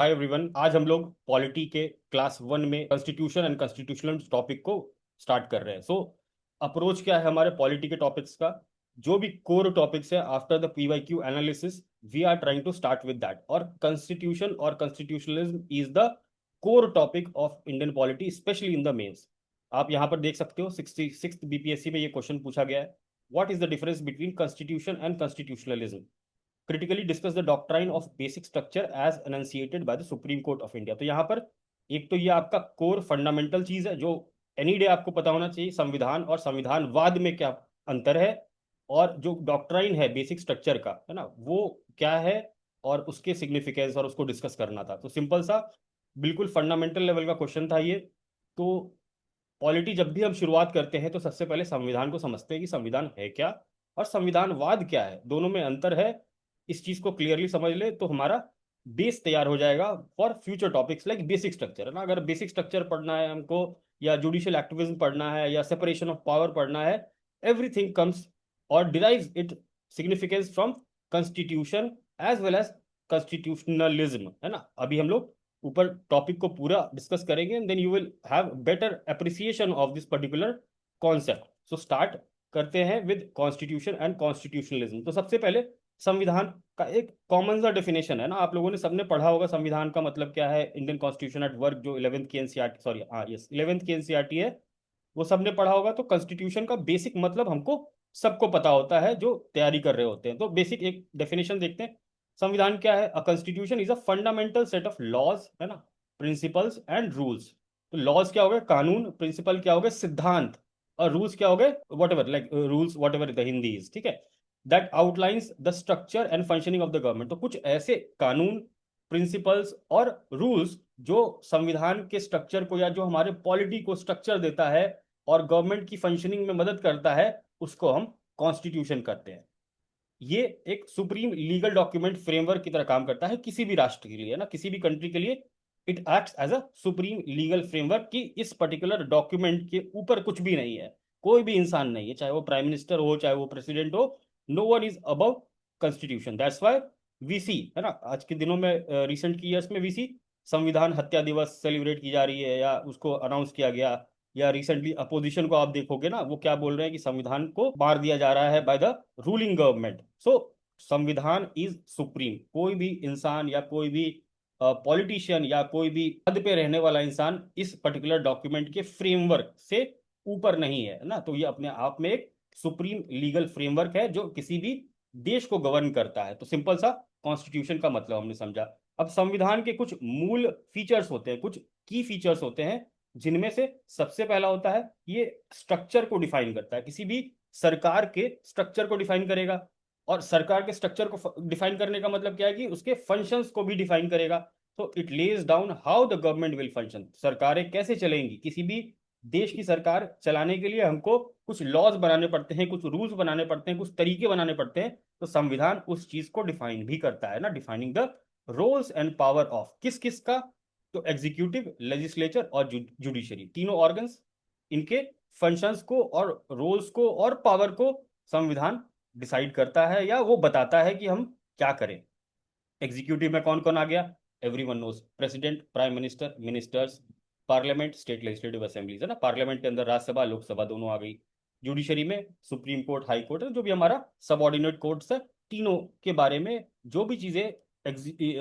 Hi everyone, आज हम लोग पॉलिटी के क्लास 1 में कॉन्स्टिट्यूशन एंड कॉन्स्टिट्यूशनल टॉपिक को स्टार्ट कर रहे हैं। अप्रोच क्या है हमारे पॉलिटी के टॉपिक्स का? जो भी कोर टॉपिक्स है after the PYQ analysis, we are trying to start with that. और कॉन्स्टिट्यूशन और constitutionalism is the core topic of Indian polity, specially in the mains. आप यहाँ पर देख सकते हो 66 बीपीएससी में ये क्वेश्चन पूछा गया है। What is the difference between constitution and constitutionalism? Critically discuss the doctrine of basic structure as enunciated by the supreme court of India. तो यहाँ पर एक तो ये आपका कोर फंडामेंटल चीज है जो एनी डे आपको पता होना चाहिए, संविधान और संविधानवाद में क्या अंतर है, और जो डॉक्ट्राइन है बेसिक स्ट्रक्चर का, है ना, वो क्या है, और उसके सिग्निफिकेंस और उसको डिस्कस करना था। तो सिंपल सा बिल्कुल फंडामेंटल लेवल का क्वेश्चन था ये। तो पॉलिटी जब भी हम शुरुआत करते हैं तो सबसे पहले संविधान को समझते हैं कि संविधान है क्या और संविधानवाद क्या है, दोनों में अंतर है। इस चीज को क्लियरली समझ ले तो हमारा बेस तैयार हो जाएगा for future topics like basic structure, है ना। अगर बेसिक स्ट्रक्चर पढ़ना है हमको, या जुडिशियल एक्टिविज्म पढ़ना है, या सेपरेशन ऑफ पावर पढ़ना है, एवरीथिंग कम्स और derives it significance from constitution as well as constitutionalism, है ना। अभी हम लोग ऊपर टॉपिक को पूरा डिस्कस करेंगे and then you will have better appreciation of this particular concept. So start करते हैं विद कॉन्स्टिट्यूशन एंड कॉन्स्टिट्यूशनलिज्म। तो सबसे पहले संविधान का एक कॉमन सा डेफिनेशन है ना, आप लोगों ने सबने पढ़ा होगा संविधान का मतलब क्या है। इंडियन कॉन्स्टिट्यूशन एट वर्क, जो 11th की एनसीईआरटी, सॉरी हाँ यस 11th की एनसीईआरटी है, वो सबने पढ़ा होगा। तो कॉन्स्टिट्यूशन का बेसिक मतलब हमको सबको पता होता है जो तैयारी कर रहे होते हैं। तो बेसिक एक डेफिनेशन देखते हैं। संविधान क्या है? A constitution is a fundamental set of laws, है ना, प्रिंसिपल्स एंड रूल्स। तो लॉज क्या हो गए? कानून। प्रिंसिपल क्या हो गए? सिद्धांत। और रूल्स क्या हो गए? What ever, like rules what ever the Hindi is, ठीक है। That outlines the structure and functioning of the government. तो कुछ ऐसे कानून, प्रिंसिपल्स और रूल्स जो संविधान के स्ट्रक्चर को, या जो हमारे पॉलिटी को स्ट्रक्चर देता है और गवर्नमेंट की फंक्शनिंग में मदद करता है, उसको हम कॉन्स्टिट्यूशन करते हैं। ये एक सुप्रीम लीगल डॉक्यूमेंट फ्रेमवर्क की तरह काम करता है किसी भी राष्ट्र के लिए, ना, किसी भी कंट्री के लिए। It acts as a supreme legal framework कि इस पर्टिकुलर डॉक्यूमेंट के ऊपर कुछ भी नहीं है, कोई भी इंसान नहीं है, चाहे वो प्राइम मिनिस्टर हो, चाहे वो प्रेसिडेंट हो। No one is above constitution. That's why we see, है ना, आज के दिनों में रिसेंट की ईयर्स में वीसी संविधान हत्या दिवस सेलिब्रेट की जा रही है, या उसको अनाउंस किया गया। या रिसेंटली अपोजिशन को आप देखोगे ना, वो क्या बोल रहे हैं कि संविधान को मार दिया जा रहा है बाय द रूलिंग गवर्नमेंट। सो संविधान इज सुप्रीम। कोई भी इंसान या कोई भी पॉलिटिशियन या कोई भी पद पे रहने वाला इंसान इस पर्टिकुलर डॉक्यूमेंट के फ्रेमवर्क से ऊपर नहीं है ना। तो ये अपने आप में एक सुप्रीम लीगल फ्रेमवर्क है जो किसी भी देश को गवर्न करता है। तो सिंपल सा कॉन्स्टिट्यूशन का मतलब हमने समझा। अब संविधान के कुछ मूल फीचर्स होते हैं, कुछ की फीचर्स होते हैं, जिनमें से सबसे पहला होता है ये स्ट्रक्चर को डिफाइन करता है। किसी भी सरकार के स्ट्रक्चर को डिफाइन करेगा। और सरकार के स्ट्रक्चर को डिफाइन करने का मतलब क्या है कि उसके फंक्शंस को भी डिफाइन करेगा। तो it lays down how the government will function, सरकारें कैसे चलेंगी। किसी भी देश की सरकार चलाने के लिए हमको कुछ लॉज बनाने पड़ते हैं, कुछ रूल्स बनाने पड़ते हैं, कुछ तरीके बनाने पड़ते हैं। तो संविधान उस चीज को डिफाइन भी करता है ना, defining the roles and power of किस किस का। तो एग्जीक्यूटिव, लेजिस्लेचर और जुडिशरी, तीनों ऑर्गन्स, इनके फंक्शंस को और रोल्स को और पावर को संविधान डिसाइड करता है, या वो बताता है कि हम क्या करें। एग्जीक्यूटिव में कौन कौन आ गया? Everyone knows, president, prime minister, ministers, parliament, state legislative assemblies, है ना। पार्लियामेंट के अंदर राज्यसभा, लोकसभा दोनों आ गई। जुडिशरी में सुप्रीम कोर्ट, हाई कोर्ट, है जो भी हमारा सबऑर्डिनेट कोर्ट्स है। तीनों के बारे में जो भी चीजें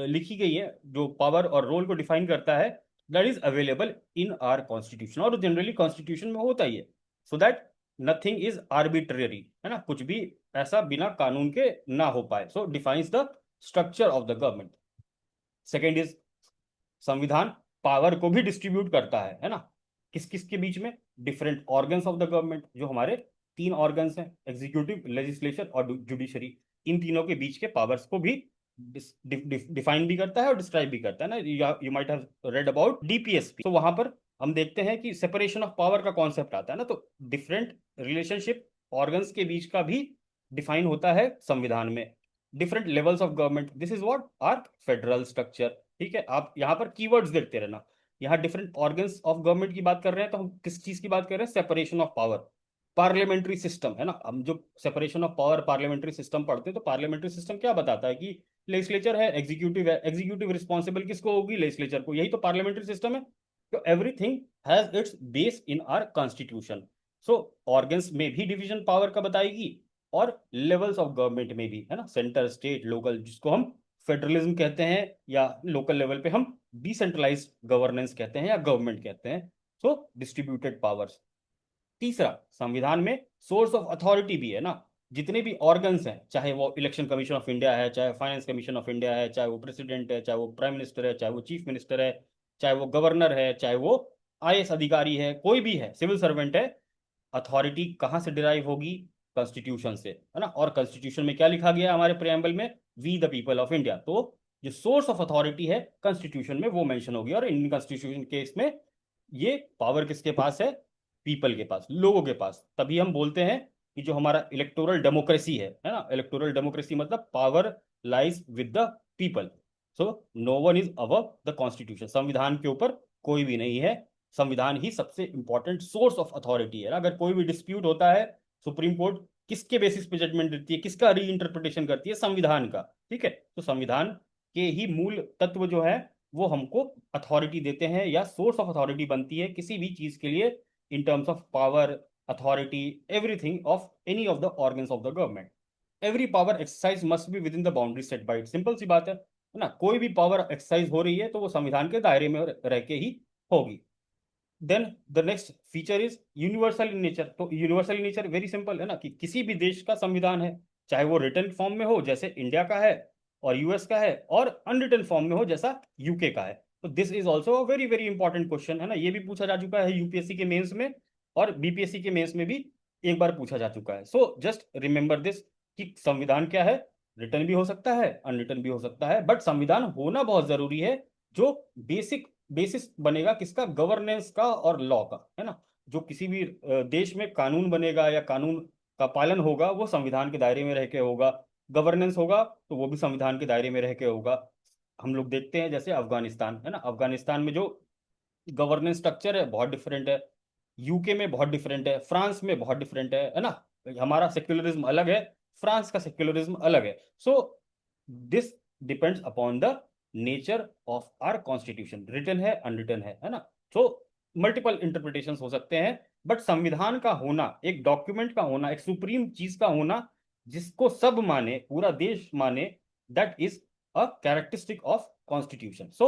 लिखी गई है, जो पावर और रोल को डिफाइन करता है, that is available in are constitution. और जनरली कॉन्स्टिट्यूशन में होता ही है, so that nothing is arbitrary, है ना, कुछ भी ऐसा बिना कानून के ना हो पाए। So defines the structure of the government. Second is संविधान पावर को भी डिस्ट्रीब्यूट करता है ना। किस किस के बीच में? Different organs of the government, जो हमारे तीन ऑर्गन्स हैं, एग्जीक्यूटिव, लेजिस्लेशन और जुडिशरी। इन तीनों के बीच के पावर्स को भी डिफाइन भी करता है और डिस्क्राइब भी करता है ना। You might have read about DPSP. तो वहां पर हम देखते हैं कि सेपरेशन ऑफ पावर का कॉन्सेप्ट आता है ना। तो डिफरेंट रिलेशनशिप ऑर्गन्स के बीच का भी डिफाइन होता है संविधान में। Different levels of government, this is what are federal structure. ठीक है, आप यहाँ पर कीवर्ड्स देखते रहना। यहाँ डिफरेंट ऑर्गन्स ऑफ गवर्नमेंट की बात कर रहे हैं, तो हम किस चीज की बात कर रहे हैं? Separation of power. Parliamentary system है ना, हम जो separation of power parliamentary system पढ़ते हैं तो पार्लियामेंट्री सिस्टम क्या बताता है कि लेजिस्लेचर है, एग्जीक्यूटिव है, एग्जीक्यूटिव रिस्पॉन्सिबल किसको होगी, लेजिस्लेचर को, यही तो पार्लियामेंट्री सिस्टम है। तो everything has its base in our constitution. So organs में भी डिवीजन पावर का बताएगी, और लेवल्स ऑफ गवर्नमेंट में भी, है ना, सेंटर स्टेट लोकल, जिसको हम फेडरलिज्म कहते हैं, या लोकल लेवल पे हम डिसेंट्रलाइज्ड गवर्नेंस कहते हैं या गवर्नमेंट कहते हैं। सो डिस्ट्रीब्यूटेड पावर्स। तीसरा, संविधान में सोर्स ऑफ अथॉरिटी भी है ना, जितने भी ऑर्गन्स हैं, चाहे वो इलेक्शन कमीशन ऑफ इंडिया है, चाहे फाइनेंस कमीशन ऑफ इंडिया है, चाहे वो प्रेसिडेंट है, चाहे वो प्राइम मिनिस्टर है, चाहे वो चीफ मिनिस्टर है, चाहे वो गवर्नर है, चाहे वो आईएएस अधिकारी है, कोई भी है, सिविल सर्वेंट है, अथॉरिटी कहाँ से डिराइव होगी, कॉन्स्टिट्यूशन से, है ना। और कॉन्स्टिट्यूशन में क्या लिखा गया हमारे प्रियम्बल में, we the people of India. तो जो सोर्स ऑफ अथॉरिटी है कॉन्स्टिट्यूशन में वो मेंशन होगी, और इंडियन कॉन्स्टिट्यूशन केस में ये पावर किसके पास है, पीपल के पास, लोगों के पास। तभी हम बोलते हैं कि जो हमारा इलेक्टोरल डेमोक्रेसी है ना, इलेक्टोरल डेमोक्रेसी मतलब power lies with the people. So no one is above the constitution, संविधान के ऊपर कोई भी नहीं है, संविधान ही सबसे इंपॉर्टेंट सोर्स ऑफ अथॉरिटी है। अगर कोई भी डिस्प्यूट होता है, सुप्रीम कोर्ट किसके बेसिस पे जजमेंट देती है, किसका री इंटरप्रिटेशन करती है, संविधान का, ठीक है। तो संविधान के ही मूल तत्व जो है वो हमको अथॉरिटी देते हैं, या सोर्स ऑफ अथॉरिटी बनती है किसी भी चीज के लिए, in terms of power, authority, everything of any of the organs of the government. Every power exercise must be within the boundary set by it. Simple सी बात है ना, कोई भी पावर एक्सरसाइज हो रही है तो वो संविधान के दायरे में रह के ही होगी। Then the next feature is universal in nature. तो universal in nature very simple है ना, कि किसी भी देश का संविधान है, चाहे वो रिटन फॉर्म में हो जैसे इंडिया का है और यूएस का है, और अनरिटन फॉर्म में हो जैसा यूके का है। तो this is also a very very important question, है ना, ये भी पूछा जा चुका है यूपीएससी के मेंस में, और बीपीएससी के मेंस में भी एक बार पूछा जा चुका है। सो जस्ट रिमेंबर दिस, कि संविधान क्या है, रिटन भी हो सकता है, अनरिटन भी हो सकता है, बट संविधान होना बहुत जरूरी है, जो बेसिक बेसिस बनेगा किसका, गवर्नेंस का और लॉ का, है ना। जो किसी भी देश में कानून बनेगा या कानून का पालन होगा वो संविधान के दायरे में रह के होगा, गवर्नेंस होगा तो वो भी संविधान के दायरे में रह के होगा। हम लोग देखते हैं जैसे अफगानिस्तान, है ना, अफगानिस्तान में जो गवर्नेंस स्ट्रक्चर है बहुत डिफरेंट है, यूके में बहुत डिफरेंट है, फ्रांस में बहुत डिफरेंट है ना। हमारा सेक्युलरिज्म अलग है, फ्रांस का सेक्युलरिज्म अलग है। So this depends upon the nature of our constitution, written है अनरिटन है ना। सो मल्टीपल इंटरप्रिटेशन हो सकते हैं, बट संविधान का होना, एक डॉक्यूमेंट का होना, एक सुप्रीम चीज का होना जिसको सब माने, पूरा देश माने, that is a characteristic of constitution. So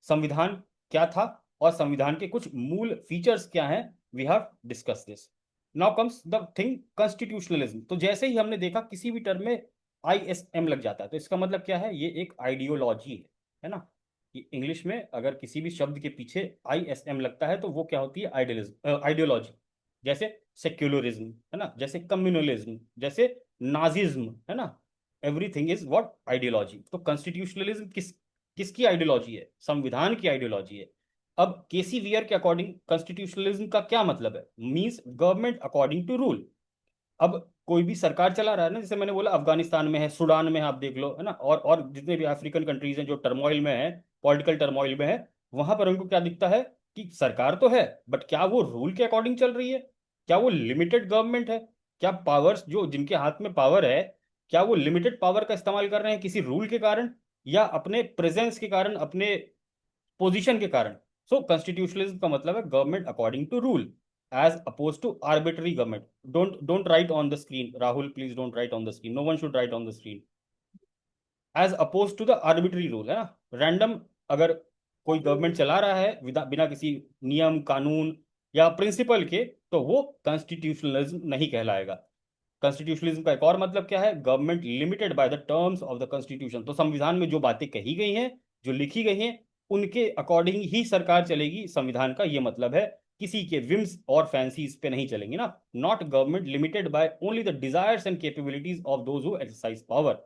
संविधान क्या था और संविधान के कुछ मूल फीचर्स क्या हैं, we have discuss this. Now comes the thing constitutionalism. तो जैसे ही हमने देखा किसी भी टर्म में आईएसएम लग जाता है तो इसका मतलब क्या है, ये एक आइडियोलॉजी है ना, कि इंग्लिश में अगर किसी भी शब्द के पीछे आईएसएम लगता है तो वो क्या होती है, आइडियलिज्म, आइडियोलॉजी। जैसे सेक्युलरिज्म, है ना, जैसे कम्युनलिज्म, जैसे नाजिज्म, है ना, एवरीथिंग इज व्हाट, आइडियोलॉजी। तो कॉन्स्टिट्यूशनलिज्म किसकी आइडियोलॉजी है, संविधान की आइडियोलॉजी है। अब केसी वियर के अकॉर्डिंग कॉन्स्टिट्यूशनलिज्म का क्या मतलब है, means government according to rule. अब कोई भी सरकार चला रहा है ना, जैसे मैंने बोला अफगानिस्तान में है, सूडान में है, आप देख लो, है ना, और जितने भी अफ्रीकन कंट्रीज हैं जो टर्मोइल में है, पॉलिटिकल टर्मोइल में है, वहां पर उनको क्या दिखता है कि सरकार तो है बट क्या वो रूल के अकॉर्डिंग चल रही है, क्या वो लिमिटेड गवर्नमेंट है, क्या पावर्स जो जिनके हाथ में पावर है, क्या वो लिमिटेड पावर का इस्तेमाल कर रहे हैं किसी रूल के कारण, या अपने प्रेजेंस के कारण, अपने पोजीशन के कारण। सो कॉन्स्टिट्यूशनलिज्म का मतलब है government according to rule, as opposed to arbitrary government. Don't write on the screen, Rahul, please don't write on the screen, no one should write on the screen. As opposed to the arbitrary rule, है ना, random अगर कोई government चला रहा है बिना किसी नियम कानून या प्रिंसिपल के, तो वो कॉन्स्टिट्यूशनलिज्म नहीं कहलाएगा। कॉन्स्टिट्यूशनलिज्म का एक और मतलब क्या है, government limited by the terms of the constitution. तो संविधान में जो बातें कही गई हैं, जो लिखी गई हैं, उनके अकॉर्डिंग ही सरकार चलेगी, संविधान का ये मतलब है, किसी के विम्स और फैंसीज पे नहीं चलेंगे ना। Not government limited by only the desires and capabilities of those who exercise power.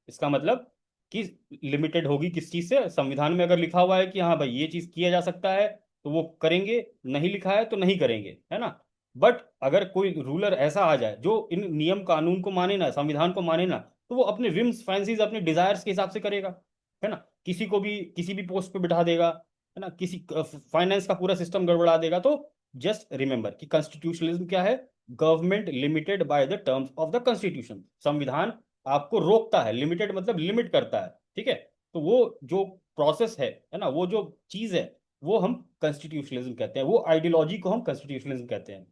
इसका मतलब कि लिमिटेड होगी किस चीज से, संविधान में अगर लिखा हुआ है कि हाँ भाई ये चीज किया जा सकता है तो वो करेंगे, नहीं लिखा है तो नहीं करेंगे, है ना। बट अगर कोई रूलर ऐसा आ जाए जो इन नियम कानून को माने ना, संविधान को माने ना, तो वो अपने विम्स फैंसीज अपने डिजायर्स के हिसाब से करेगा, है ना, किसी को भी किसी भी पोस्ट पे बिठा देगा, है ना, किसी फाइनेंस का पूरा सिस्टम गड़बड़ा देगा। तो जस्ट रिमेंबर कि कॉन्स्टिट्यूशनलिज्म क्या है, government limited by the terms of the constitution, संविधान आपको रोकता है, लिमिटेड मतलब लिमिट करता है, ठीक है। तो वो जो प्रोसेस है ना, वो जो चीज है वो हम कॉन्स्टिट्यूशनलिज्म कहते हैं, वो आइडियोलॉजी को हम कॉन्स्टिट्यूशनलिज्म कहते हैं।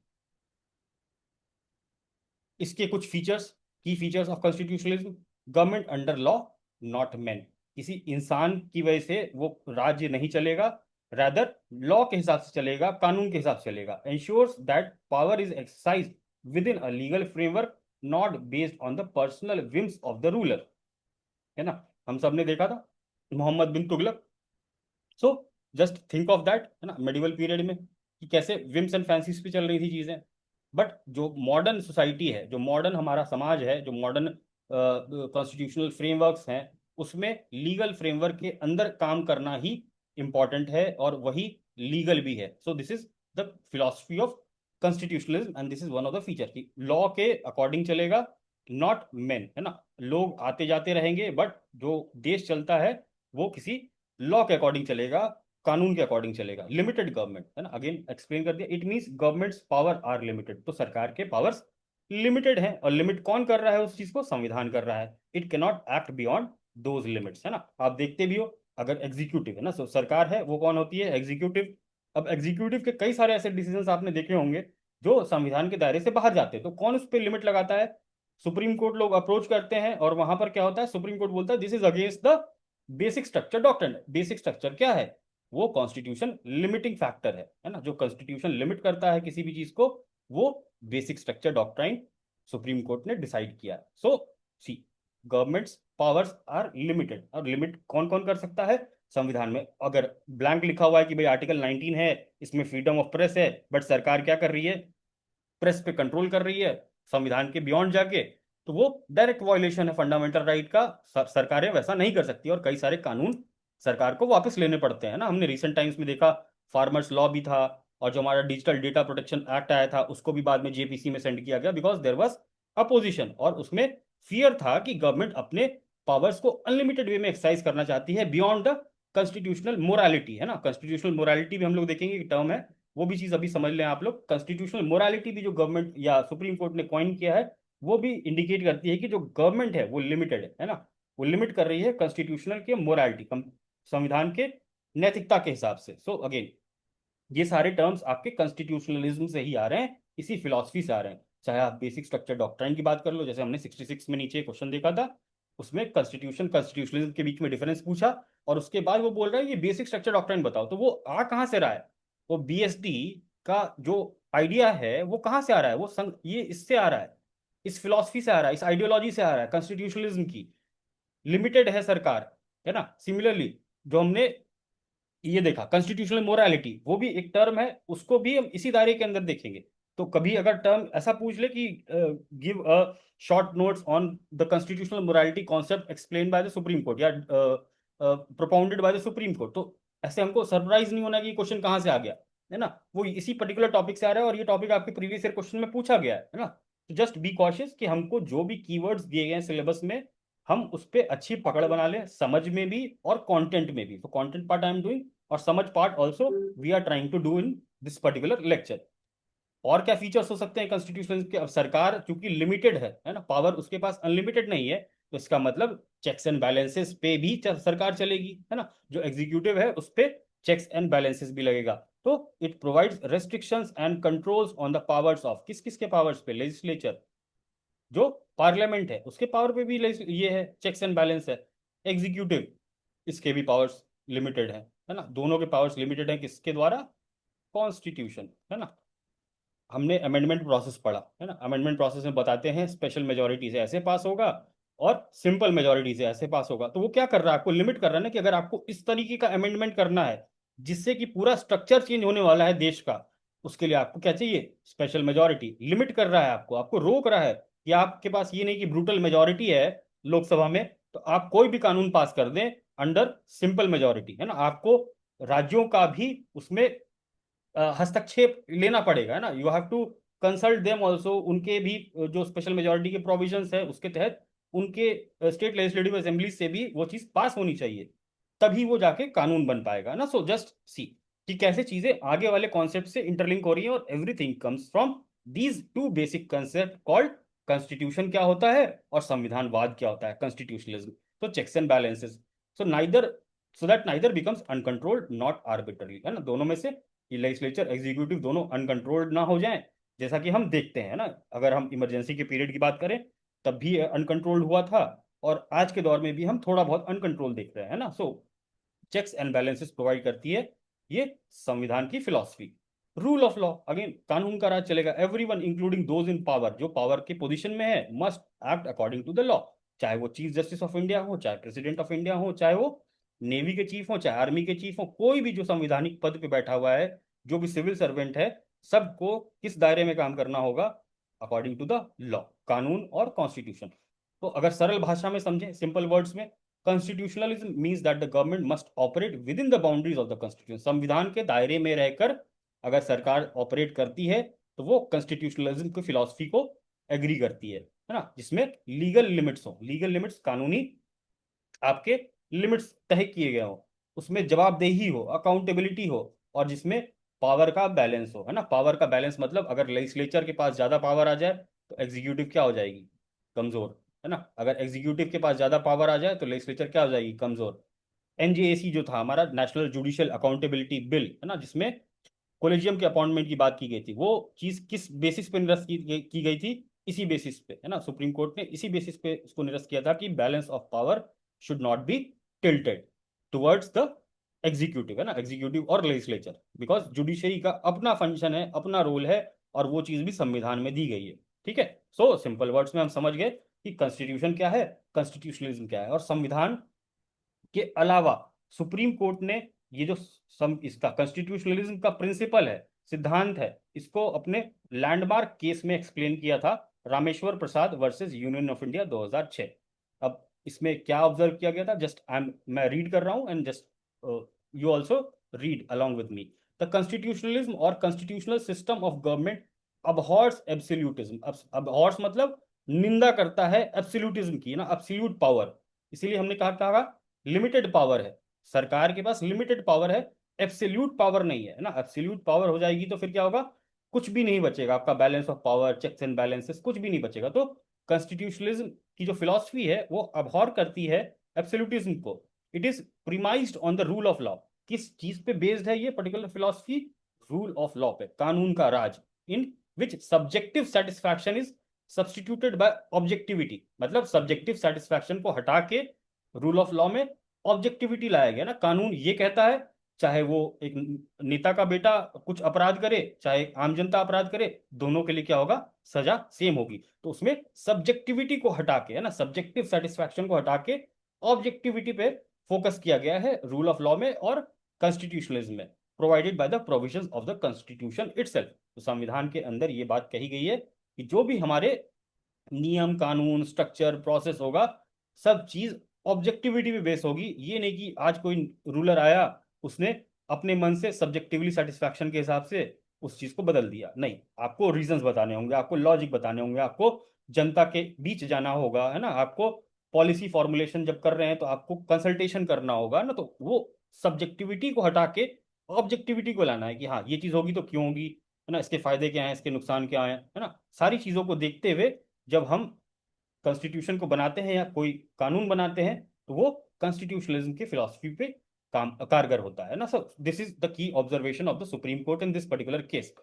इसके कुछ फीचर्स, की features of constitutionalism: government under law not man, किसी इंसान की वजह से वो राज्य नहीं चलेगा, रादर लॉ के हिसाब से चलेगा, कानून के हिसाब से चलेगा। Ensures that power is exercise within a legal framework not based on the personal whims of the ruler, है ना। हम सब ने देखा था Mohammad bin Tughlaq. So just think of that, है ना, मेडिवल पीरियड में कि कैसे विम्स एंड फैंसीज पे चल रही थी चीजें। बट जो मॉडर्न सोसाइटी है, जो मॉडर्न हमारा समाज है, जो मॉडर्न कॉन्स्टिट्यूशनल फ्रेमवर्क्स हैं, उसमें लीगल फ्रेमवर्क के अंदर काम करना ही इंपॉर्टेंट है और वही लीगल भी है। So this is the philosophy of constitutionalism and this is one of the feature कि लॉ के अकॉर्डिंग चलेगा, नॉट मेन, है ना। लोग आते जाते रहेंगे बट जो देश चलता है वो किसी लॉ के अकॉर्डिंग चलेगा, कानून के अकॉर्डिंग चलेगा। लिमिटेड गवर्नमेंट, है ना, अगेन एक्सप्लेन कर दिया, it means governments power are limited, तो सरकार के पावर्स लिमिटेड हैं। और लिमिट कौन कर रहा है उस चीज को? संविधान कर रहा है। It can not act beyond those limits, है ना। आप देखते भी हो, अगर एग्जीक्यूटिव है ना, सो सरकार है, वो कौन होती है? एग्जीक्यूटिव। अब एग्जीक्यूटिव के कई सारे ऐसे डिसीजन आपने देखे होंगे जो संविधान के दायरे से बाहर जाते हैं, तो कौन उस पर लिमिट लगाता है? सुप्रीम कोर्ट लोग अप्रोच करते हैं और वहां पर क्या होता है, सुप्रीम कोर्ट बोलता है this is against the basic structure doctrine. Basic structure क्या है? वो कॉन्स्टिट्यूशन लिमिटिंग फैक्टर है ना। जो कॉन्स्टिट्यूशन लिमिट करता है किसी भी चीज को, वो basic structure doctrine supreme court ने डिसाइड किया। सो सी, गवर्नमेंट्स पावर्स आर लिमिटेड। और लिमिट कौन कौन कर सकता है? संविधान में अगर ब्लैंक लिखा हुआ है कि भाई आर्टिकल 19 है, इसमें फ्रीडम ऑफ प्रेस है, बट सरकार क्या कर रही है? प्रेस पे कंट्रोल कर रही है संविधान के बियॉन्ड जाके, तो वो डायरेक्ट वायलेशन है फंडामेंटल राइट का। सरकारें वैसा नहीं कर सकती और कई सारे कानून सरकार को वापस लेने पड़ते हैं ना। हमने रिसेंट टाइम्स में देखा, फार्मर्स लॉ भी था, और जो हमारा डिजिटल डेटा प्रोटेक्शन एक्ट आया था उसको भी बाद में जेपीसी में सेंड किया गया, बिकॉज देयर वाज अपोजिशन, और उसमें फियर था कि गवर्नमेंट अपने पावर्स को अनलिमिटेड वे में एक्सरसाइज करना चाहती है बियॉन्ड द कॉन्स्टिट्यूशनल मोरालिटी, है ना। कॉन्स्टिट्यूशनल मोरालिटी भी हम लोग देखेंगे कि टर्म है, वो भी चीज अभी समझ लें आप लोग। कॉन्स्टिट्यूशनल मोरालिटी भी जो गवर्नमेंट या सुप्रीम कोर्ट ने कॉइन किया है, वो भी इंडिकेट करती है कि जो गवर्नमेंट है वो लिमिटेड है ना। वो लिमिट कर रही है कॉन्स्टिट्यूशनल के मोरालिटी, संविधान के नैतिकता के हिसाब से। सो अगेन, ये सारे टर्म्स आपके कॉन्स्टिट्यूशनलिज्म से ही आ रहे हैं, इसी फिलॉसफी से आ रहे हैं। चाहे आप बेसिक स्ट्रक्चर डॉक्ट्राइन की बात कर लो, जैसे हमने 66 में नीचे क्वेश्चन देखा था, उसमें कॉन्स्टिट्यूशन कॉन्स्टिट्यूशनलिज्म के बीच में डिफरेंस पूछा, और उसके बाद वो बोल रहा है ये बेसिक स्ट्रक्चर डॉक्ट्राइन बताओ। तो वो आ कहाँ से रहा है? वो बीएसडी का जो आइडिया है वो कहाँ से आ रहा है? वो ये इससे आ रहा है, इस फिलॉसफी से आ रहा है, इस आइडियोलॉजी से आ रहा है, कॉन्स्टिट्यूशनलिज्म की। लिमिटेड है सरकार, है ना। सिमिलरली जो हमने ये देखा कॉन्स्टिट्यूशनल मोरालिटी, वो भी एक टर्म है, उसको भी हम इसी दायरे के अंदर देखेंगे। तो कभी अगर टर्म ऐसा पूछ ले कि give a short notes on the constitutional morality concept explain by the supreme court या propounded by the supreme court, तो ऐसे हमको सरप्राइज नहीं होना कि क्वेश्चन कहाँ से आ गया, है ना। वो इसी पर्टिकुलर टॉपिक से आ रहा है और ये टॉपिक आपके प्रीवियस ईयर क्वेश्चन में पूछा गया है ना। तो जस्ट बी कॉशियस कि हमको जो भी कीवर्ड्स दिए गए हैं सिलेबस में, हम उस पर अच्छी पकड़ बना लें, समझ में भी और कंटेंट में भी। तो content part I am doing, और समझ part also we are trying to do in this particular lecture. और क्या फीचर्स हो सकते हैं कॉन्स्टिट्यूशन के? अब सरकार चूंकि लिमिटेड है ना, पावर उसके पास अनलिमिटेड नहीं है, तो इसका मतलब चेक्स एंड बैलेंसेस पे भी सरकार चलेगी, है ना। जो एग्जीक्यूटिव है उस पे चेक्स एंड बैलेंसेस भी लगेगा। तो it provides restrictions and controls on the powers of, किस किस के पावर्स पे? लेजिस्लेचर, जो पार्लियामेंट है उसके पावर पे भी ये है, चेक्स एंड बैलेंस है। एग्जीक्यूटिव, इसके भी पावर्स लिमिटेड है ना। दोनों के पावर्स लिमिटेड है, किसके द्वारा? कॉन्स्टिट्यूशन, है ना। हमने अमेंडमेंट प्रोसेस पढ़ा, है ना। अमेंडमेंट प्रोसेस में बताते हैं स्पेशल मेजोरिटी से ऐसे पास होगा और सिंपल मेजोरिटी से ऐसे पास होगा। तो वो क्या कर रहा है? आपको लिमिट कर रहा है ना, कि अगर आपको इस तरीके का अमेंडमेंट करना है जिससे कि पूरा स्ट्रक्चर चेंज होने वाला है देश का, उसके लिए आपको क्या चाहिए? Special majority. लिमिट कर रहा है आपको, आपको रोक रहा है कि आपके पास ये नहीं कि ब्रूटल मेजोरिटी है लोकसभा में तो आप कोई भी कानून पास कर दें अंडर सिंपल मेजोरिटी, है ना। आपको राज्यों का भी उसमें हस्तक्षेप लेना पड़ेगा, है ना। You have to consult them also, उनके भी जो स्पेशल मेजोरिटी के प्रोविजंस है उसके तहत उनके स्टेट लेजिस्लेटिव असेंबली से भी वो चीज पास होनी चाहिए, तभी वो जाके कानून बन पाएगा ना। सो जस्ट सी कि कैसे चीजें आगे वाले कॉन्सेप्ट से इंटरलिंक हो रही है, और everything comes from these two basic concept called constitution क्या होता है और संविधानवाद क्या होता है, कॉन्स्टिट्यूशनलिज्म। तो checks and balances, so neither, so that neither becomes uncontrolled not arbitrary, है ना, दोनों में से लेजिस्लेचर एग्जीक्यूटिव दोनों अनकंट्रोल्ड ना हो जाएं, जैसा कि हम देखते हैं ना, अगर हम इमरजेंसी के पीरियड की बात करें तब भी अनकंट्रोल्ड हुआ था, और आज के दौर में भी हम थोड़ा बहुत अनकंट्रोल देख रहे हैं ना। So checks and balances provide करती है ये संविधान की फिलॉसफी। रूल ऑफ लॉ, अगेन कानून का राज चलेगा, everyone including those in power, जो पावर के पोजीशन में है, must act according to the law, चाहे वो चीफ जस्टिस ऑफ इंडिया हो, चाहे प्रेसिडेंट ऑफ इंडिया हो, चाहे वो नेवी के चीफ हो, चाहे आर्मी के चीफ हो, कोई भी जो संवैधानिक पद पे बैठा हुआ है, जो भी सिविल सर्वेंट है, सबको किस दायरे में काम करना होगा, अकॉर्डिंग टू द लॉ, कानून और कॉन्स्टिट्यूशन। तो अगर सरल भाषा में समझें, सिंपल वर्ड्स में, constitutionalism means that the government must operate with in the boundaries of the constitution, संविधान के दायरे में रहकर अगर सरकार ऑपरेट करती है तो वो कॉन्स्टिट्यूशनलिज्म की फिलॉसफी को एग्री करती है ना, जिसमें लीगल लिमिट्स हो, लीगल लिमिट्स कानूनी आपके लिमिट्स तय किए गए हो, उसमें जवाबदेही हो, अकाउंटेबिलिटी हो, और जिसमें पावर का बैलेंस हो, है ना। पावर का बैलेंस मतलब अगर लेजिस्लेचर के पास ज्यादा पावर आ जाए तो एग्जीक्यूटिव क्या हो जाएगी, कमजोर, है ना। अगर एग्जीक्यूटिव के पास ज्यादा पावर आ जाए तो लेजिस्लेचर क्या हो जाएगी, कमजोर। एनजेएसी जो था हमारा, नेशनल जुडिशियल अकाउंटेबिलिटी बिल, है ना, जिसमें कोलेजियम के अपॉइंटमेंट की बात की गई थी, वो चीज किस बेसिस पे निरस्त की गई थी, इसी बेसिस पे, है ना, सुप्रीम कोर्ट ने इसी बेसिस पे इसको निरस्त किया था कि balance of power should not be tilted towards the executive, है ना, एग्जीक्यूटिव और लेजिस्लेचर, बिकॉज जुडिशरी का अपना फंक्शन है, अपना रोल है, और वो चीज भी संविधान में दी गई है। ठीक है, सो सिंपल वर्ड्स में हम समझ गए कि कॉन्स्टिट्यूशन क्या है, कॉन्स्टिट्यूशनलिज्म क्या है, और संविधान के अलावा सुप्रीम कोर्ट ने ये जो इसका कॉन्स्टिट्यूशनलिज्म का प्रिंसिपल है, सिद्धांत है, इसको अपने लैंडमार्क केस में एक्सप्लेन किया था, Rameshwar Prasad versus union of India 2006। अब इसमें क्या ऑब्जर्व किया गया था, जस्ट मैं रीड कर रहा हूं, and just you also read along with me. The constitutionalism और constitutional system of government abhors absolutism, abhors मतलब निंदा करता है एब्सोल्यूटिज्म की ना, एब्सोल्यूट पावर, इसीलिए हमने कहा लिमिटेड पावर है, सरकार के पास लिमिटेड पावर है, एब्सोल्यूट पावर नहीं है ना। एब्सोल्यूट पावर हो जाएगी तो फिर क्या होगा, कुछ भी नहीं बचेगा, आपका balance of power, checks and balances, कुछ भी नहीं बचेगा। तो कॉन्स्टिट्यूशनलिज्म की जो फिलॉसफी है वो अबहॉर करती है एब्सोल्यूटिज्म को। It is premised on the rule of law, किस चीज पे बेस्ड है ये particular philosophy, rule of law पे, कानून का राज, in which subjective satisfaction is substituted by objectivity, मतलब सब्जेक्टिव सेटिस्फैक्शन को हटा के रूल ऑफ लॉ में ऑब्जेक्टिविटी लाया गया ना। कानून ये कहता है, चाहे वो एक नेता का बेटा कुछ अपराध करे, चाहे आम जनता अपराध करे, दोनों के लिए क्या होगा, सजा सेम होगी। तो उसमें सब्जेक्टिविटी को हटा के, है ना, सब्जेक्टिव सेटिस्फैक्शन को हटा के ऑब्जेक्टिविटी पे फोकस किया गया है रूल ऑफ लॉ में और कॉन्स्टिट्यूशनलिज्म में, provided by the provisions of the constitution itself. तो संविधान के अंदर ये बात कही गई है कि जो भी हमारे नियम कानून स्ट्रक्चर प्रोसेस होगा, सब चीज ऑब्जेक्टिविटी पे बेस होगी। ये नहीं कि आज कोई रूलर आया, उसने अपने मन से सब्जेक्टिवली सेटिस्फैक्शन के हिसाब से उस चीज को बदल दिया, नहीं, आपको रीजंस बताने होंगे, आपको लॉजिक बताने होंगे, आपको जनता के बीच जाना होगा, है ना, आपको पॉलिसी फॉर्मुलेशन जब कर रहे हैं तो आपको कंसल्टेशन करना होगा ना। तो वो सब्जेक्टिविटी को हटा के ऑब्जेक्टिविटी को लाना है कि हाँ ये चीज होगी तो क्यों होगी, है ना, इसके फायदे क्या हैं, इसके नुकसान क्या हैं, है ना, सारी चीजों को देखते हुए जब हम कॉन्स्टिट्यूशन को बनाते हैं या कोई कानून बनाते हैं तो वो कॉन्स्टिट्यूशनलिज्म की फिलॉसफी पे काम कारगर होता है ना। So this is the key observation of the supreme court in this particular case.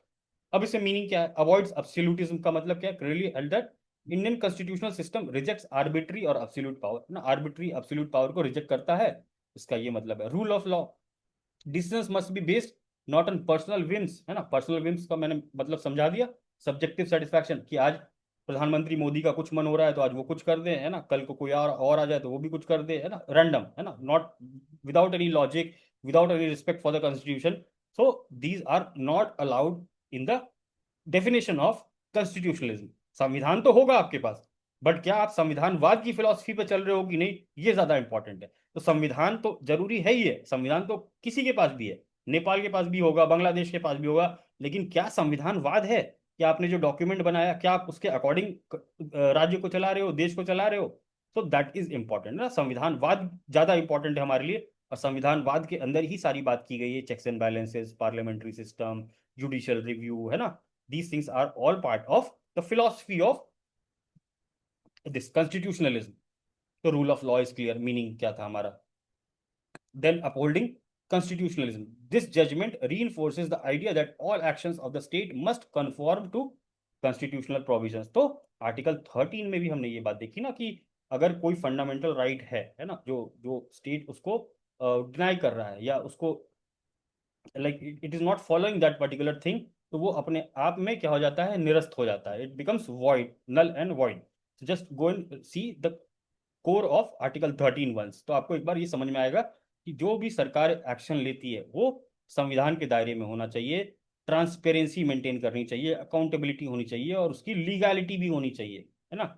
अब इससे मीनिंग क्या है, अवॉइड्स एब्सोल्यूटिज्म का मतलब क्या है, clearly held that Indian constitutional system rejects arbitrary और एब्सोल्यूट पावर ना, आर्बिट्री एब्सोल्यूट पावर को रिजेक्ट करता है, इसका ये मतलब है। Rule of law, decisions must be based not on personal whims, है ना, पर्सनल विम्स का मैंने मतलब समझा दिया। सब्जेक्टिव सेटिस्फैक्शन कि आज प्रधानमंत्री मोदी का कुछ मन हो रहा है तो आज वो कुछ कर दे, है ना, कल को कोई और आ जाए तो वो भी कुछ कर दे, है ना, रैंडम, है ना, not without any logic, without any respect for the constitution. So these are not allowed in the definition of constitutionalism. संविधान तो होगा आपके पास, बट क्या आप संविधानवाद की फिलॉसफी पे चल रहे हो कि नहीं, ये ज्यादा इंपॉर्टेंट है। तो संविधान तो जरूरी है ही है, संविधान तो किसी के पास भी है, नेपाल के पास भी होगा, बांग्लादेश के पास भी होगा, लेकिन क्या संविधानवाद है, क्या आपने जो डॉक्यूमेंट बनाया क्या आप उसके अकॉर्डिंग राज्य को चला रहे हो, देश को चला रहे हो। तो दैट इज इंपॉर्टेंट ना, संविधानवाद ज्यादा इंपॉर्टेंट है हमारे लिए, और संविधानवाद के अंदर ही सारी बात की गई है, checks and balances, parliamentary system, judicial review, है ना, These things are all part of the philosophy of this constitutionalism. तो rule of law is clear, meaning क्या था हमारा. Then upholding constitutionalism. This judgment reinforces the idea that all actions of the state must conform to constitutional provisions. तो article 13 में भी हमने ये बात देखी ना कि अगर कोई फंडामेंटल राइट है ना, जो जो स्टेट उसको डिनाई कर रहा है या उसको like it is not following that particular thing, तो वो अपने आप में क्या हो जाता है, निरस्त हो जाता है. It becomes void, null and void. Just go and see the core of article 13 once. तो आपको एक बार ये समझ में आएगा कि जो भी सरकार एक्शन लेती है वो संविधान के दायरे में होना चाहिए, ट्रांसपेरेंसी मेंटेन करनी चाहिए, अकाउंटेबिलिटी होनी चाहिए और उसकी लीगैलिटी भी होनी चाहिए, है ना.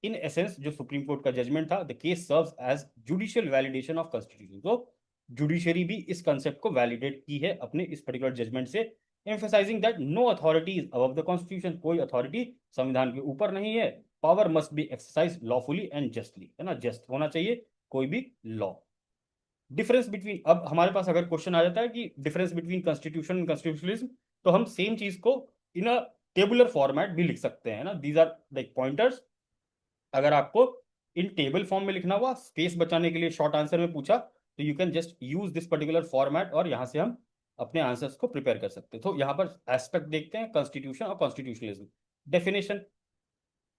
इन एसेंस जो सुप्रीम कोर्ट का जजमेंट था, the case serves as judicial validation of constitution. तो जुडिशरी भी इस कंसेप्ट को वैलिडेट की है अपने इस पर्टिकुलर जजमेंट से, emphasising that no authority is above the constitution. कोई अथॉरिटी संविधान के ऊपर नहीं है. Power must be exercise lawfully and justly, है ना, जस्ट होना चाहिए कोई भी लॉ. डिफरेंस बिटवीन, अब हमारे पास अगर क्वेश्चन आ जाता है कि difference between constitution and constitutionalism, तो हम सेम चीज को इन अ टेबुलर फॉर्मेट भी लिख सकते हैं ना. These are like pointers. अगर आपको इन टेबल फॉर्म में लिखना हुआ, स्पेस बचाने के लिए शॉर्ट आंसर में पूछा, तो you can just use this particular format और यहां से हम अपने आंसर्स को प्रिपेयर कर सकते हैं. तो यहां पर एस्पेक्ट देखते हैं कॉन्स्टिट्यूशन और कॉन्स्टिट्यूशनलिज्म. डेफिनेशन,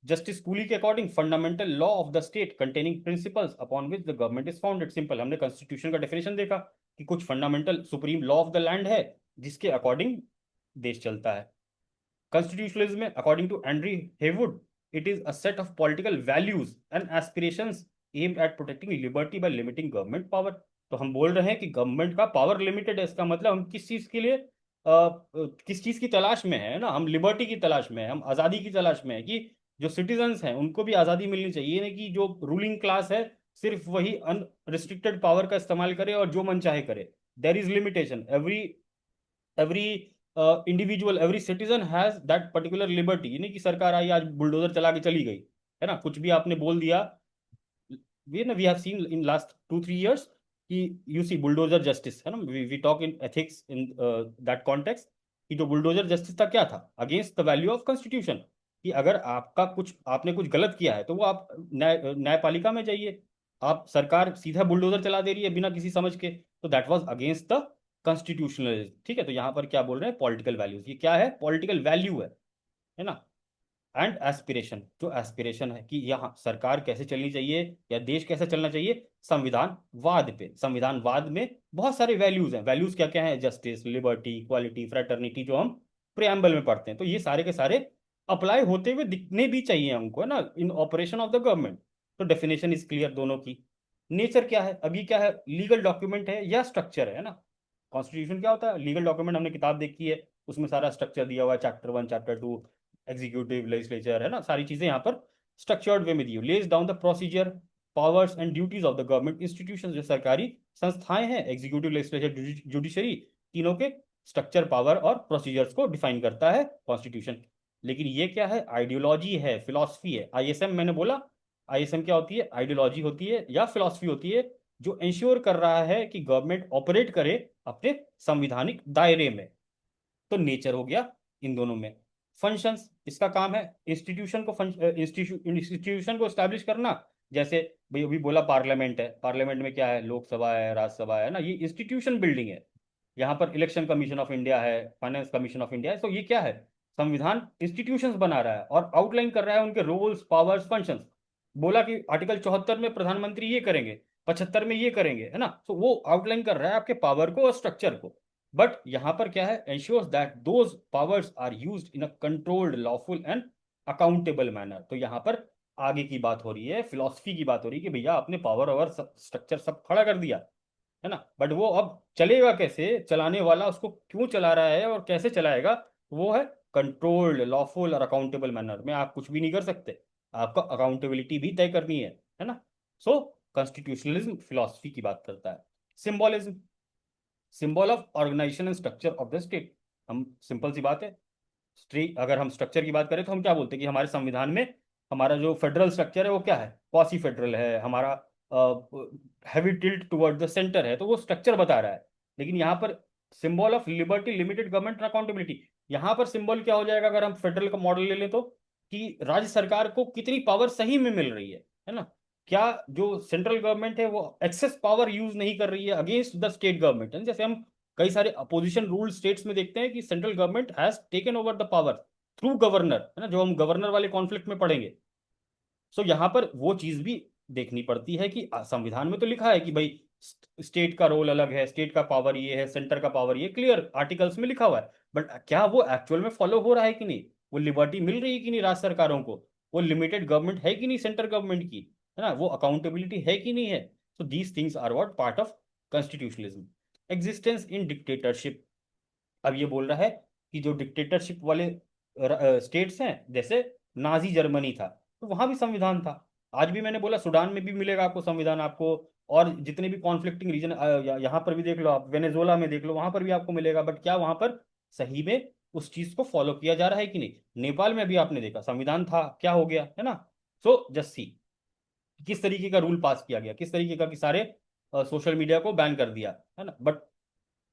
जस्टिस कूली के according fundamental law of the state containing principles upon which the government is founded. Simple, हमने कॉन्स्टिट्यूशन का डेफिनेशन देखा कि कुछ fundamental supreme law of the land है जिसके अकॉर्डिंग देश चलता है. Constitutionalism में according to Andrew Haywood, it is a set of political values and aspirations aimed at protecting liberty by limiting government power. तो हम बोल रहे हैं कि गवर्नमेंट का पावर लिमिटेड है. इसका मतलब हम किस चीज के लिए किस चीज की तलाश में है ना, हम लिबर्टी की तलाश में है, हम आजादी की तलाश में है कि जो सिटीजन्स हैं उनको भी आजादी मिलनी चाहिए. नहीं कि जो रूलिंग क्लास है सिर्फ वही अनरिस्ट्रिक्टेड पावर का इस्तेमाल करे और जो मन चाहे करे. There is limitation. Every individual, every citizen has that particular liberty. नहीं कि सरकार आई आज बुलडोजर चला के चली गई, है ना, कुछ भी आपने बोल दिया. We have seen in last 2-3 years कि यू सी बुलडोजर जस्टिस, है ना. We talk in ethics in that context कि जो बुलडोजर जस्टिस था क्या था, against the value of constitution. कि अगर आपने कुछ गलत किया है तो वो आप न्यायपालिका में जाइए. आप सरकार सीधा बुलडोजर चला दे रही है बिना किसी समझ के, तो that was against the constitutionalism. ठीक है, तो यहां पर क्या बोल रहे हैं, पॉलिटिकल वैल्यूज. ये क्या है, पॉलिटिकल वैल्यू है ना. एंड एस्पिरेशन, जो एस्पिरेशन है कि यहाँ सरकार कैसे चलनी चाहिए या देश कैसे चलना चाहिए, संविधानवाद पे. संविधानवाद में बहुत सारे वैल्यूज हैं. वैल्यूज क्या क्या है, जस्टिस, लिबर्टी, इक्वालिटी, फ्रेटर्निटी, जो हम प्रियम्बल में पढ़ते हैं. तो ये सारे के सारे अप्लाई होते हुए दिखने भी चाहिए हमको, है ना, इन ऑपरेशन ऑफ द गवर्नमेंट. तो डेफिनेशन इज क्लियर दोनों की. नेचर क्या है, अभी क्या है, लीगल डॉक्यूमेंट है या स्ट्रक्चर है ना. कॉन्स्टिट्यूशन क्या होता है, लीगल डॉक्यूमेंट. हमने किताब देखी है, उसमें सारा स्ट्रक्चर दिया हुआ है, चैप्टर 1, चैप्टर 2, एग्जीक्यूटिव, लेजिस्लेचर, है ना, सारी चीजें यहाँ पर स्ट्रक्चर्ड वे में दी हुई. Lays down the procedure, powers and duties of the government institution. जो सरकारी संस्थाएं हैं, एग्जीक्यूटिव, लेजिस्लेचर, जुडिशरी, तीनों के स्ट्रक्चर, पावर और प्रोसीजर्स को डिफाइन करता है कॉन्स्टिट्यूशन. लेकिन ये क्या है, आइडियोलॉजी है, फिलॉसफी है. आईएसएम मैंने बोला, आईएसएम क्या होती है, आइडियोलॉजी होती है या फिलॉसफी होती है जो इंश्योर कर रहा है कि गवर्नमेंट ऑपरेट करे अपने संविधानिक दायरे में. तो नेचर हो गया इन दोनों में. फंक्शंस, इसका काम है इंस्टीट्यूशन को इंस्टीट्यूशन को स्टैब्लिश करना. जैसे भाई अभी बोला पार्लियामेंट है, पार्लियामेंट में क्या है, लोकसभा है, राज्यसभा है ना, ये इंस्टीट्यूशन बिल्डिंग है. यहाँ पर इलेक्शन कमीशन ऑफ इंडिया है, फाइनेंस कमीशन ऑफ इंडिया है. तो ये क्या है, संविधान इंस्टीट्यूशंस बना रहा है और आउटलाइन कर रहा है उनके रोल्स, पावर्स, फंक्शंस. बोला कि आर्टिकल 74 में प्रधानमंत्री ये करेंगे, 75 में ये करेंगे, है ना. तो वो आउटलाइन कर रहा है आपके पावर को और स्ट्रक्चर को. बट यहां पर क्या है, ensures that those powers are used in a controlled, lawful and accountable manner. तो यहां पर आगे की बात हो रही है, फिलॉसफी की बात हो रही है कि भैया आपने पावर और स्ट्रक्चर सब खड़ा कर दिया, है ना, बट वो अब चलेगा कैसे, चलाने वाला उसको क्यों चला रहा है और कैसे चलाएगा, वो है कंट्रोल्ड, लॉफुल और अकाउंटेबल मैनर में. आप कुछ भी नहीं कर सकते, आपको अकाउंटेबिलिटी भी तय करनी है ना. सो कॉन्स्टिट्यूशनलिज्म फिलॉसफी की बात करता है. Symbolism, symbol of organisation and structure of the state. हम सिंपल सी बात है, अगर हम स्ट्रक्चर की बात करें तो हम क्या बोलते हैं कि हमारे संविधान में हमारा जो फेडरल स्ट्रक्चर है वो क्या है, क्वासी फेडरल है. हमारा heavy tilt toward the centre है, तो वो स्ट्रक्चर बता रहा है. लेकिन यहाँ पर symbol of liberty, limited government and accountability, यहाँ पर सिंबल क्या हो जाएगा अगर हम फेडरल का मॉडल ले लें तो, कि राज्य सरकार को कितनी पावर सही में मिल रही है ना? क्या जो सेंट्रल गवर्नमेंट है वो एक्सेस पावर यूज नहीं कर रही है अगेंस्ट द स्टेट गवर्नमेंट? जैसे हम कई सारे अपोजिशन रूल स्टेट्स में देखते हैं कि central government has taken over the power through governor, है ना, जो हम गवर्नर वाले कॉन्फ्लिक्ट में पढ़ेंगे। सो यहाँ पर वो चीज भी देखनी पड़ती है कि संविधान में तो लिखा है कि भाई स्टेट का रोल अलग है, स्टेट का पावर ये है, सेंटर का पावर ये, क्लियर आर्टिकल्स में लिखा हुआ है। बट क्या वो एक्चुअल में फॉलो हो रहा है कि नहीं? वो लिबर्टी मिल रही है कि नहीं राज्य सरकारों को? वो लिमिटेड गवर्नमेंट है कि नहीं सेंट्रल गवर्नमेंट की, है ना? वो अकाउंटेबिलिटी है कि नहीं है? So these things are what part of constitutionalism. Existence in dictatorship, अब ये बोल रहा है कि जो डिक्टेटरशिप वाले स्टेट्स हैं, जैसे नाजी जर्मनी था, तो वहां भी संविधान था। आज भी मैंने बोला सूडान में भी मिलेगा आपको संविधान, आपको और जितने भी कॉन्फ्लिक्टिंग रीजन यहाँ पर भी देख लो, आप वेनेजुएला में देख लो, वहां पर भी आपको मिलेगा। बट क्या वहां पर सही में उस चीज को फॉलो किया जा रहा है कि नहीं? नेपाल में भी आपने देखा संविधान था, क्या हो गया, है ना? सो जस्ट सी किस तरीके का रूल पास किया गया, किस तरीके का कि सारे सोशल मीडिया को बैन कर दिया, है ना? बट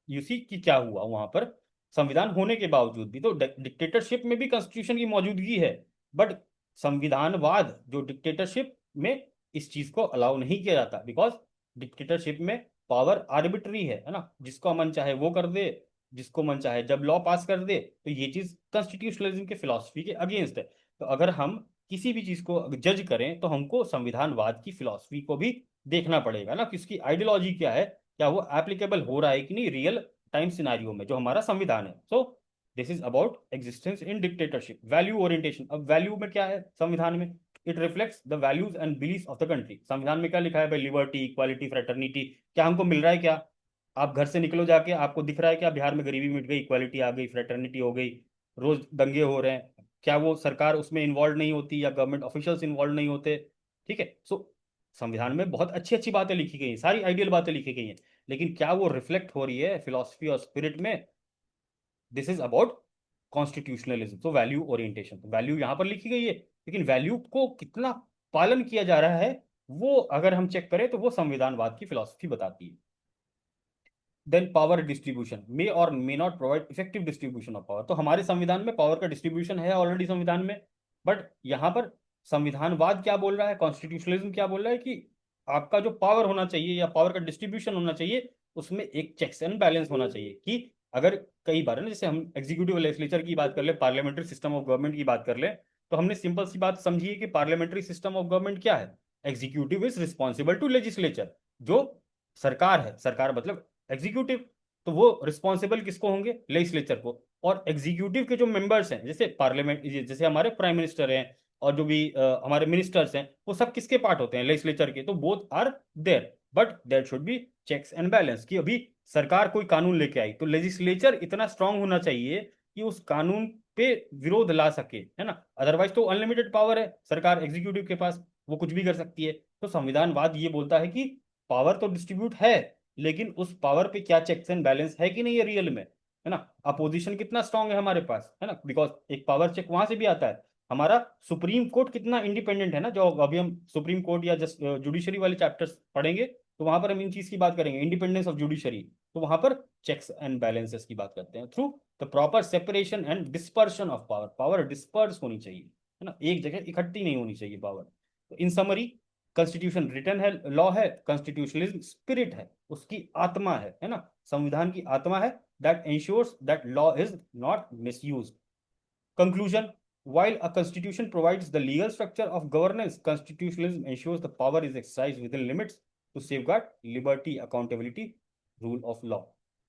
यू सी कि क्या हुआ वहां पर, संविधान होने के बावजूद भी तो डिक्टेटरशिप में भी कॉन्स्टिट्यूशन की मौजूदगी है। बट संविधानवाद जो डिक्टेटरशिप में इस चीज को अलाउ नहीं किया जाता, बिकॉज डिक्टेटरशिप में पावर आर्बिट्री है ना? जिसको मन चाहे वो कर दे, जिसको मन चाहे जब लॉ पास कर दे। तो ये चीज कॉन्स्टिट्यूशनलिज्म के फिलॉसफी के अगेंस्ट है। तो अगर हम किसी भी चीज को जज करें तो हमको संविधानवाद की फिलॉसफी को भी देखना पड़ेगा ना, कि उसकी आइडियोलॉजी क्या है, क्या वो एप्लीकेबल हो रहा है कि नहीं रियल टाइम सिनारियो में जो हमारा संविधान है। So this is about existence in dictatorship. Value orientation, अब वैल्यू में क्या है संविधान में? It reflects the values and belief of the country. संविधान में क्या लिखा है भाई? Liberty, equality, fraternity. क्या हमको मिल रहा है क्या? आप घर से निकलो जाके, आपको दिख रहा है क्या बिहार में गरीबी मिट गई, इक्वालिटी आ गई, फ्रेटर्निटी हो गई, रोज दंगे हो रहे हैं? क्या वो सरकार उसमें इन्वॉल्व नहीं होती या गवर्नमेंट ऑफिशियल्स इन्वॉल्व नहीं होते? ठीक है। सो संविधान में बहुत अच्छी अच्छी बातें लिखी गई हैं, सारी आइडियल बातें लिखी गई हैं, लेकिन क्या वो रिफ्लेक्ट हो रही है फिलॉसफी और स्पिरिट में? This is about constitutionalism. तो वैल्यू ओरिएंटेशन, तो वैल्यू यहाँ पर लिखी गई है, लेकिन वैल्यू को कितना पालन किया जा रहा है वो अगर हम चेक करें तो वो संविधानवाद की फिलॉसफी बताती है। देन पावर डिस्ट्रीब्यूशन मे और may not provide effective distribution of power. तो हमारे संविधान में पावर का डिस्ट्रीब्यूशन है ऑलरेडी संविधान में। बट यहाँ पर संविधानवाद क्या बोल रहा है, कॉन्स्टिट्यूशनलिज्म क्या बोल रहा है, कि आपका जो पावर होना चाहिए या पावर का डिस्ट्रीब्यूशन होना चाहिए, उसमें एक चेक्स एंड बैलेंस होना चाहिए। कि अगर कई बार है ना, जैसे हम एग्जीक्यूटिव लेजिस्लेचर की बात कर ले, पार्लियामेंट्री सिस्टम ऑफ गवर्नमेंट की बात कर ले, तो हमने सिंपल सी बात समझी है कि पार्लियामेंट्री सिस्टम ऑफ गवर्नमेंट क्या है? Executive is responsible to legislature. जो सरकार है, सरकार मतलब एग्जीक्यूटिव, तो वो रिस्पॉन्सिबल किसको होंगे? लेजिस्लेचर को। और एग्जीक्यूटिव के जो मेंबर्स हैं, जैसे पार्लियामेंट, जैसे हमारे प्राइम मिनिस्टर हैं और जो भी हमारे मिनिस्टर्स हैं, वो सब किसके पार्ट होते हैं? लेजिस्लेचर के। तो both are there, but there should be checks and balance. कि अभी सरकार कोई कानून लेके आई तो लेजिस्लेचर इतना स्ट्रांग होना चाहिए कि उस कानून पे विरोध ला सके, है ना? अदरवाइज तो अनलिमिटेड पावर है सरकार एग्जीक्यूटिव के पास, वो कुछ भी कर सकती है। तो संविधानवाद ये बोलता है कि पावर तो डिस्ट्रीब्यूट है, लेकिन उस पावर पे क्या चेक्स एंड बैलेंस है कि नहीं है रियल में, है ना? अपोजिशन कितना स्ट्रांग है हमारे पास, है ना? बिकॉज एक पावर चेक वहां से भी आता है। हमारा सुप्रीम कोर्ट कितना इंडिपेंडेंट है ना, जो अभी हम सुप्रीम कोर्ट या जस्ट जुडिशरी वाले चैप्टर्स पढ़ेंगे, तो वहां पर हम इन चीज की बात करेंगे, इंडिपेंडेंस ऑफ जुडिशरी। तो वहां पर चेक्स एंड बैलेंसेस की बात करते हैं through the proper separation and dispersion of power. Power disperse होनी चाहिए, है ना, एक जगह इकट्ठी नहीं होनी चाहिए पावर। तो इन समरी, कॉन्स्टिट्यूशन रिटर्न है, लॉ है, कॉन्स्टिट्यूशनलिज्म स्पिरिट है, उसकी आत्मा है ना? संविधान की आत्मा है, that ensures that law is not misused. Conclusion: while a constitution provides the legal structure of governance, constitutionalism ensures the power is exercised within limits to safeguard liberty, accountability, rule of law.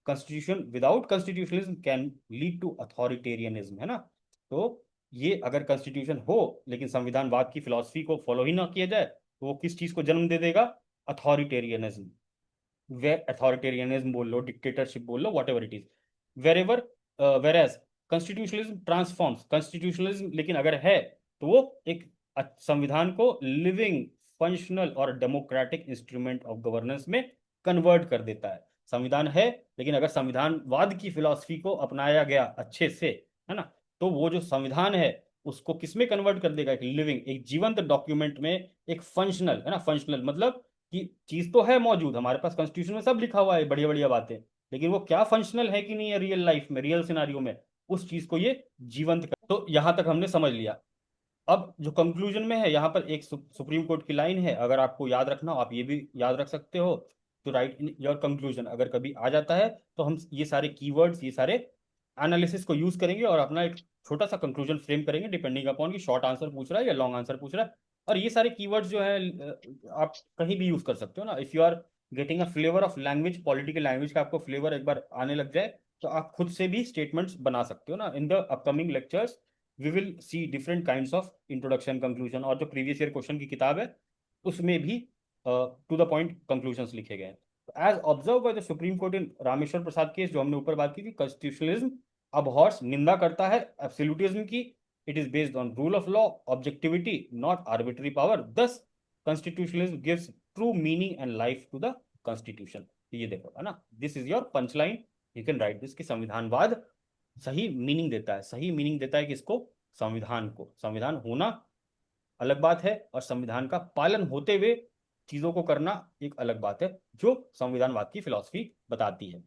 Constitution without constitutionalism can lead to authoritarianism, है ना? तो ये अगर constitution हो लेकिन संविधानवाद की philosophy को follow ही ना किया जाए, तो वो किस चीज को जन्म दे देगा? अथॉरिटेरियनिज्म। वे अथॉरिटेरियनिज्म बोल लो, डिक्टेटरशिप बोल लो, whatever it is, wherever. Where constitutionalism transforms constitutionalism, लेकिन अगर है तो वो एक संविधान को लिविंग, फंक्शनल और डेमोक्रेटिक इंस्ट्रूमेंट ऑफ गवर्नेंस में कन्वर्ट कर देता है। संविधान है, लेकिन अगर संविधानवाद की फिलॉसफी को अपनाया गया अच्छे से, है ना, तो वो जो संविधान है उसको किसमें कन्वर्ट कर देगा? एक लिविंग, एक जीवंत डॉक्यूमेंट में, एक फंक्शनल, है ना? फंक्शनल मतलब कि चीज तो है मौजूद हमारे पास, कॉन्स्टिट्यूशन में सब लिखा हुआ है बढ़िया बढ़िया बातें, लेकिन वो क्या फंक्शनल है कि नहीं है रियल लाइफ में, रियल सिनारियो में? उस चीज को ये जीवंत कर। तो यहां तक हमने समझ लिया। अब जो कंक्लूजन में है, यहाँ पर एक सुप्रीम कोर्ट की लाइन है, अगर आपको याद रखना हो आप ये भी याद रख सकते हो। To write in your conclusion, अगर कभी आ जाता है तो हम ये सारे कीवर्ड्स, ये सारे एनालिसिस को यूज करेंगे और अपना एक छोटा सा कंक्लूजन फ्रेम करेंगे, डिपेंडिंग अपॉन कि शॉर्ट आंसर पूछ रहा है या लॉन्ग आंसर पूछ रहा है। और ये सारे कीवर्ड्स जो है आप कहीं भी यूज कर सकते हो ना। If you are getting a flavour of language, political language का आपको फ्लेवर एक बार आने लग जाए, तो आप खुद से भी स्टेटमेंट्स बना सकते हो ना। In the upcoming lectures we will see different kinds of introduction, conclusion, और जो प्रीवियस ईयर क्वेश्चन की किताब है उसमें भी टू द पॉइंट कंक्लूजन्स लिखे गए हैं। As observe by the supreme court in Rameshwar Prasad case, जो हमने ऊपर बात की थी, कॉन्स्टिट्यूशनलिज्म abhors, निंदा करता है एब्सोल्यूटिज्म की। It is based on rule of law, objectivity, not arbitrary power. This constitutionalism gives true meaning and life to the constitution. ये देखो है ना, this is your punch line, you can write this, कि संविधानवाद सही meaning देता है। सही मीनिंग देता है किसको? संविधान को। संविधान होना अलग बात है और संविधान का पालन होते हुए चीजों को करना एक अलग बात है, जो संविधानवाद की फिलॉसफी बताती है।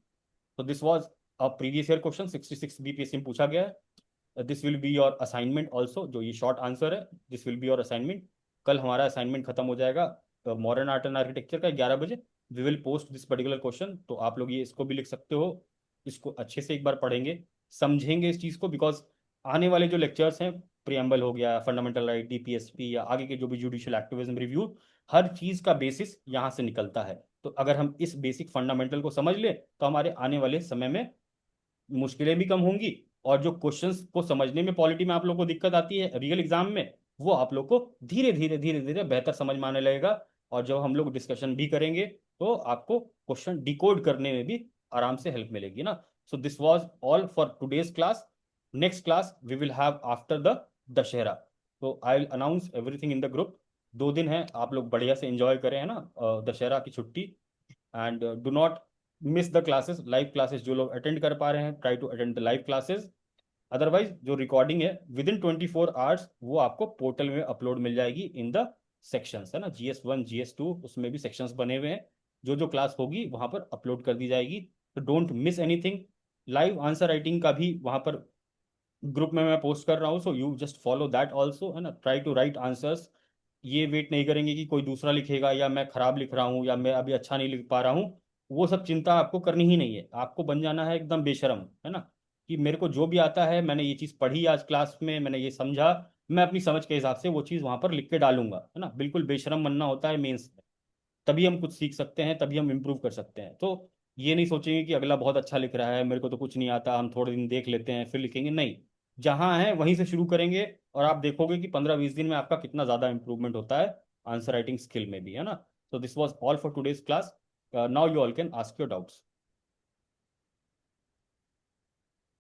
तो this was a previous year question, 66 BPSC में पूछा गया है। This will be your assignment also, जो ये शॉर्ट आंसर है, this will be your assignment. कल हमारा असाइनमेंट खत्म हो जाएगा मॉडर्न आर्ट एंड आर्किटेक्चर का 11 बजे। We will post this particular question, तो आप लोग ये इसको भी लिख सकते हो। इसको अच्छे से एक बार पढ़ेंगे, समझेंगे इस चीज को, बिकॉज आने वाले जो लेक्चर्स हैं, प्रियम्बल हो गया, फंडामेंटल राइट, डीपीएसपी, या आगे के जो भी जुडिशियल एक्टिविज्म रिव्यू, हर चीज का बेसिस यहाँ से निकलता है। तो अगर हम इस बेसिक फंडामेंटल को समझ ले तो हमारे आने वाले समय में मुश्किलें भी कम होंगी, और जो क्वेश्चंस को समझने में पॉलिटी में आप लोग को दिक्कत आती है रियल एग्जाम में, वो आप लोग को धीरे धीरे बेहतर समझ में आने लगेगा। और जब हम लोग डिस्कशन भी करेंगे तो आपको क्वेश्चन डिकोड करने में भी आराम से हेल्प मिलेगी ना। So this was all for today's class. Next class we will have after the Dussehra. तो I will announce everything in the group. 2 दिन है, आप लोग बढ़िया से एंजॉय करें, है ना, दशहरा की छुट्टी। And do not miss the classes, live classes जो लोग अटेंड कर पा रहे हैं, try to attend the live classes. Otherwise जो रिकॉर्डिंग है विद इन 24 आवर्स वो आपको पोर्टल में अपलोड मिल जाएगी इन द सेक्शंस, है ना, GS1 GS2, उसमें भी सेक्शंस बने हुए हैं। जो जो क्लास होगी वहां पर अपलोड कर दी जाएगी। तो don't miss anything. Live answer writing का भी वहां पर ग्रुप में मैं पोस्ट कर रहा हूँ, so you just follow that also, है ना। Try to write answers. ये वेट नहीं करेंगे कि कोई दूसरा लिखेगा या मैं खराब लिख रहा हूँ या मैं अभी अच्छा नहीं लिख पा रहा हूँ। वो सब चिंता आपको करनी ही नहीं है। आपको बन जाना है एकदम बेशरम, है ना, कि मेरे को जो भी आता है, मैंने ये चीज़ पढ़ी आज क्लास में, मैंने ये समझा, मैं अपनी समझ के हिसाब से वो चीज़ वहां पर लिख के डालूंगा, है ना। बिल्कुल बेशरम बनना होता है मेंस में, तभी हम कुछ सीख सकते हैं, तभी हम इम्प्रूव कर सकते हैं। तो ये नहीं सोचेंगे कि अगला बहुत अच्छा लिख रहा है, मेरे को तो कुछ नहीं आता, हम थोड़े दिन देख लेते हैं फिर लिखेंगे, नहीं। जहाँ है वहीं से शुरू करेंगे, और आप देखोगे कि 15-20 दिन में आपका कितना ज़्यादा इंप्रूवमेंट होता है आंसर राइटिंग स्किल में भी, है ना। तो this was all for today's class. Now you all can ask your doubts.